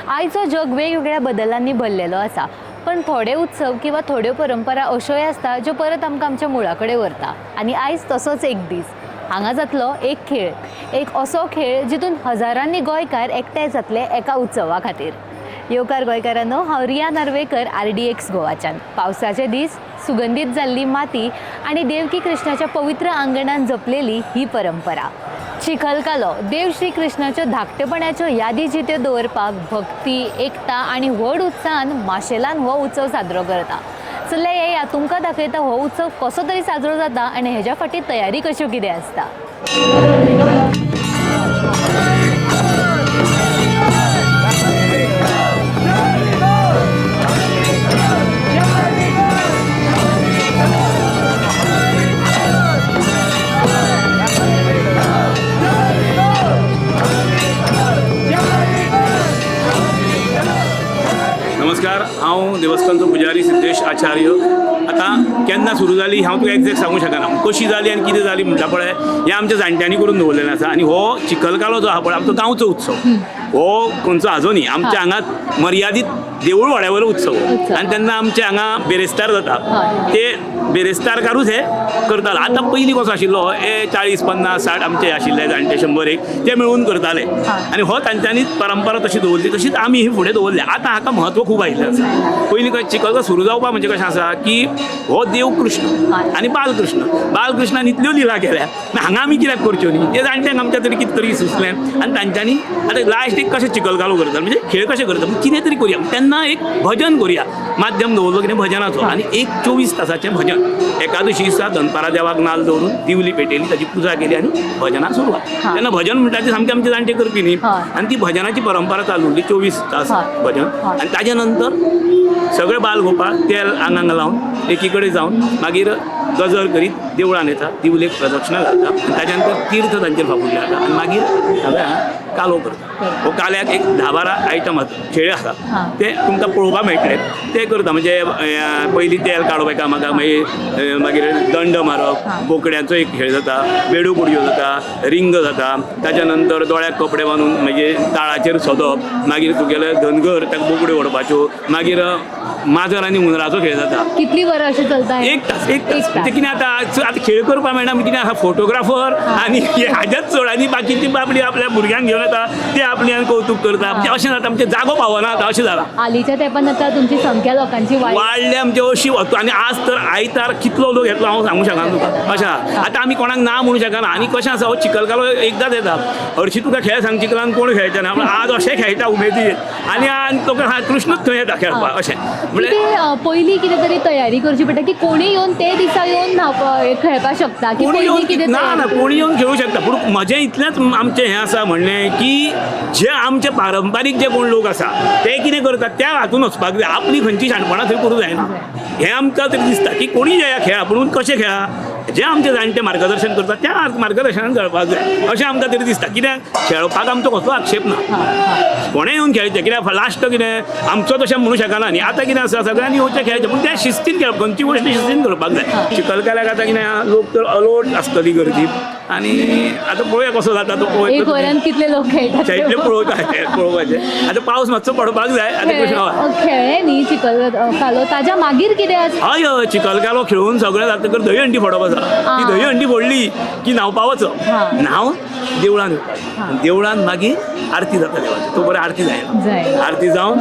आयचो जग वेगवेगळ्या बदलांनी भरलेलो आसा, पण थोडे उत्सव किंवा थोड्यो परंपरा अश्योय आसता ज्यो परत आमकां आमच्या मुळा कडेन व्हरता। आनी आयज तसोच एक दीस हांगा जातलो एक खेळ, एक असो खेळ जितून हजारांनी गोंयकार एकठांय जातले एका उत्सवा खातीर। येवकार गोंयकारांनो, हांव रिया नार्वेकर, RDX गोवाच्यान। पावसाचे दीस, सुगंधीत जाल्ली माती आनी देवकी कृष्णाच्या पवित्र आंगणान जपलेली ही परंपरा। चिखलकालो देव श्री कृष्णाच्यो धाकटेपणाच्यो यादी जित्यो दवरपाक भक्ती, एकता आनी व्हड उत्साहान माशेलान हो उत्सव साजरो करता। चलले येया तुमकां दाखयता हो उत्सव कसो तरी साजरो जाता आनी हेज्या फाटीं तयारी कश्यो कितें आसता। नमस्कार, हांव देवस्थानचो पुजारी सिद्धेश आचार्य। आता केन्ना सुरू जाली हांव तुका एक्झॅक्ट सांगूंक शकना, कशी जाली आनी कितें जाली म्हणटा पळय हें आमच्या जाणट्यांनी करून दवरलेलें आसा। आनी हो चिखलकालो जो आहा पळय आमचो गांवचो उत्सव, हो खंयचो हाजो न्ही, आमच्या हांगा मर्यादीत देवूळ वाड्यावयलो उत्सव। आनी तेन्ना आमचे हांगा बेरेस्तार जाता, ते बेरेस्तारकारूच हे करताले। आतां पयलीं कसो आशिल्लो, हे 40, 50, 60 आमचे आशिल्ले जाणटे 100-1 ते मेळून करताले। आनी हो तांच्यांनी परंपरा तशी दवरली, तशीच आमी ही फुडें दवरल्या। आतां हाका म्हत्व खूब आयिल्लें आसा। पयलीं कशें चिखलकालो सुरू जावपा म्हणजे कशें आसा की हो देव कृष्ण आनी बालकृष्णान इतल्यो लिला केल्या, हांगा आमी कित्याक करच्यो न्ही, हे जाणट्यांक आमच्या तरी कितें तरी सुचलें। आनी तांच्यांनी आतां लास्ट एक कशें चिखलकालो करता म्हणजे खेळ कशें करता, कितें तरी करुया, तेन्ना एक भजन करुया, माध्यम दवरलो कितें भजनाचो। आनी एक 24 तासाचें भजन, एकादशी दिसा दनपारा देवाक नाल्ल दवरून दिवली पेटयली, ताची पुजा केली आनी भजनाक सुरवात। तेन्ना भजन म्हणटा ते सामके आमचे जाणटे करपी न्ही, आनी ती भजनाची परंपरा चालू उरली 24 तास भजन। आनी ताजे नंतर सगळे बाल गोपाळ तेल आंगांक लावन एकी कडेन जावन मागीर गजर करीत देवळान येता, दिवलेक प्रदक्षिणा घालता, ताच्या नंतर तीर्थ तांचेर फाफुडलें जाता आनी मागीर हांगा कालो करता। हो काल्याक एक 10-12 आयटम खेळ आसा, ते तुमकां पळोवपाक मेळटले, ते करता। म्हणजे पयलीं तेल काडप एका मागीर दंड मारप, बोकड्यांचो एक खेळ जाता, बेडू कुडयो जाता, रिंग जाता, ताच्या नंतर दोळ्याक कपडे बांदून म्हणजे ताळाचेर सोदप, मागीर तुगेले धनगर ताका बोकड्यो ओडपाच्यो, मागीर माजर आनी हुंदराचो खेळ जाता। कितली वरां अशें चलता? एक तास ते कितें आतां खेळ करपाक मेळना, कितें आसा फोटोग्राफर आनी हाजेच चड, आनी बाकीची बाबडी आपल्या भुरग्यांक घेवन येता, ते आपली कौतुक करता। अशें जाता, आमचे जागो पावना आतां, अशें जालां। हालींच्या तेंपान आतां तुमची संख्या लोकांची वाडली आमची अशी वता। आनी आज तर आयतार कितलो लोक येतलो हांव सांगूंक शकना तुका। अशें आतां आमी कोणाक ना म्हणूंक शकना। आनी कशें आसा, हो चिखलकालो एकदांच येता, हरशीं तुका खेळ सांग चिखलान कोण खेळचे ना, आज अशें खेळटा उमेदीन, आनी तुका कृष्णूच थंय येता खेळपाक। अशें म्हणजे पयलीं कितें तरी तयारी करची पडटा की कोणी येवन ते दिसा येवन खेळपाक शकता, की पयलीं कितें ना कोणी येवन खेळूं शकता। पूण म्हजें इतलेंच आमचें हें आसा म्हणणें की जे आमचे पारंपारीक जे कोण लोक आसा ते कितें करतात त्या हातून वचपाक जाय, आपली खंयची शाणपणां थंय करूं जायना। हें आमकां तरी दिसता की कोणी येया खेळा, पूण कशें खेळा, जे आमचे जाणटे मार्गदर्शन करतात त्या मार्गदर्शनान खेळपाक जाय अशें आमकां तरी दिसता। कित्याक खेळपाक आमचो कसलो आक्षेप ना, कोणें येवन खेळचें, कित्याक लास्ट कितें आमचो तशें म्हणूं शकना न्ही। आतां कितें आसा, सगळ्यांनी येवचें खेळचें, पूण त्या शिस्तीन खेळप, खंयची गोश्ट शिस्तीन करपाक जाय। चिखलकाल्याक आतां कितें लोक तर अलोट आसतली गर्दी, आनी आतां पळोवया कसो जाता तो। कितले लोक खेळटात पळोवपाचें। आतां पावस मातसो पडपाक जाय। आतां खेळ्ळे न्ही चिखलकालो, ताज्या मागीर कितें आसा? हय चिखलकालो खेळून सगळें जातकर दहीहंडी फोडप आसा। ती दहीहंडी फोडली की न्हावपा वचप, न्हांवन देवळान येवप, देवळान मागीर आरती जाता देवाची। तो बरें आरती जाय, आरती जावन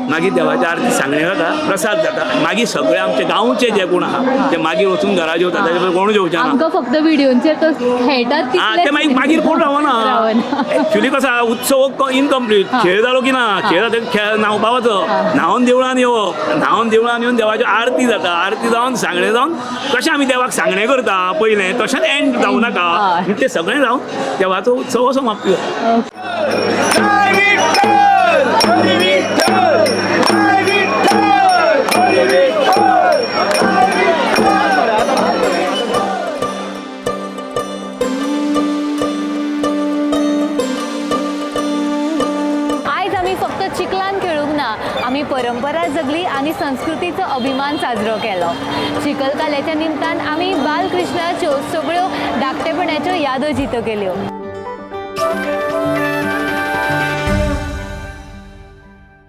मागीर देवाची आरती सांगणे जाता, प्रसाद जाता, मागीर सगळे आमचे गांवचे जे कोण आहा ते मागीर वचून घरा जेवता, ताचे कोण जेवचे ना। फक्त व्हिडिओचेर तो खेळटात ते मागीर कोण रावना। एक्चुअली कसो आहा, उत्सव इनकम्प्लीट, खेळ जालो की ना, खेळ जाता न्हावपा वचप, न्हावन देवळान येवप, न्हावन देवळान येवन देवाची आरती जाता, आरती जावन सांगणे जावन कशें आमी देवाक सांगणे करता पयलें तशेंच एंड जावं नाका, ते सगळें जावन देवाचो उत्सव समाप्ती जाता। चिखलान खेळूंक ना, आमी परंपरा जगली आणि संस्कृतीचो अभिमान साजरो केलो। चिखलकाल्याच्या निमतान आमी बालकृष्णाच्यो सगळ्यो धाकटेपणाच्यो यादो जितो केल्यो।